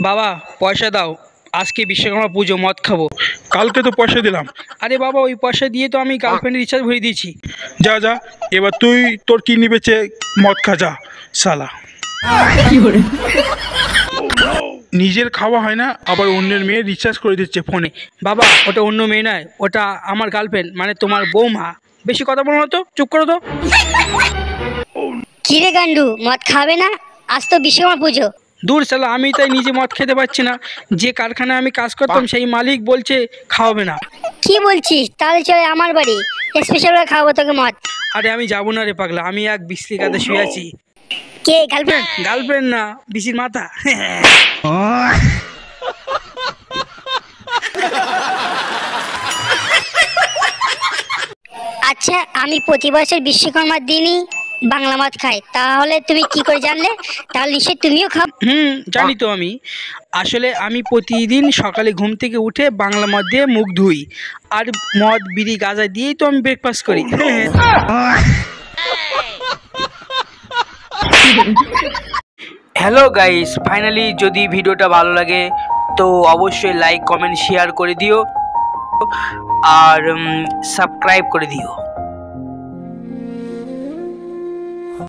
বাবা পয়সা দাও, আজকে বিশ্বকর্মা পুজো, মদ খাবো। কালকে তো পয়সা দিলাম। আরে বাবা, ওই পয়সা দিয়ে তো আমি গার্লফ্রেন্ডের রিচার্জ ভরে দিয়েছি। যা যা, এবার তুই তোর কিডনি বেচে মদ খা, যা শালা। নিজের খাওয়া হয় না, আবার অন্যের মেয়ে রিচার্জ করে দিচ্ছে ফোনে। বাবা ওটা অন্য মেয়ে নয়, ওটা আমার গার্লফ্রেন্ড, মানে তোমার বৌমা। বেশি কথা বলো না তো, চুপ করো তো। কিরে গান্ডু, মদ খাবে না? আজ তো বিশ্বকর্মা পুজো। দূর শালা, আমি তাই নিজে মদ খেতে পারছি না। যে কারখানায় আমি কাজ করতাম সেই মালিক বলছে খাওয়াবে না। কি বলছিস? তাহলে চলে আমার বাড়ি, স্পেশাল করে খাওয়াবো তোকে মদ। আরে আমি যাবো না রে পাগলা, আমি এক বিশ্রী কাঁধে শুয়ে আছি। কে গার্লফ্রেন্ড? গার্লফ্রেন্ড না, বিশির মাথা। আচ্ছা, আমি প্রতি বছর বিশ্বকর্মার দিনই বাংলা মদ খাই, তাহলে তুমি কি করে জানলে? তাহলে নিশ্চয়ই তুমিও খাও। জানি তো আমি। আসলে আমি প্রতিদিন সকালে ঘুম থেকে উঠে বাংলা মদ দিয়ে মুখ ধুই, আর মদ বিড়ি গাঁজা দিয়েই তো আমি ব্রেকফাস্ট করি। হ্যালো গাইস, ফাইনালি যদি ভিডিওটা ভালো লাগে তো অবশ্যই লাইক কমেন্ট শেয়ার করে দিও, আর সাবস্ক্রাইব করে দিও।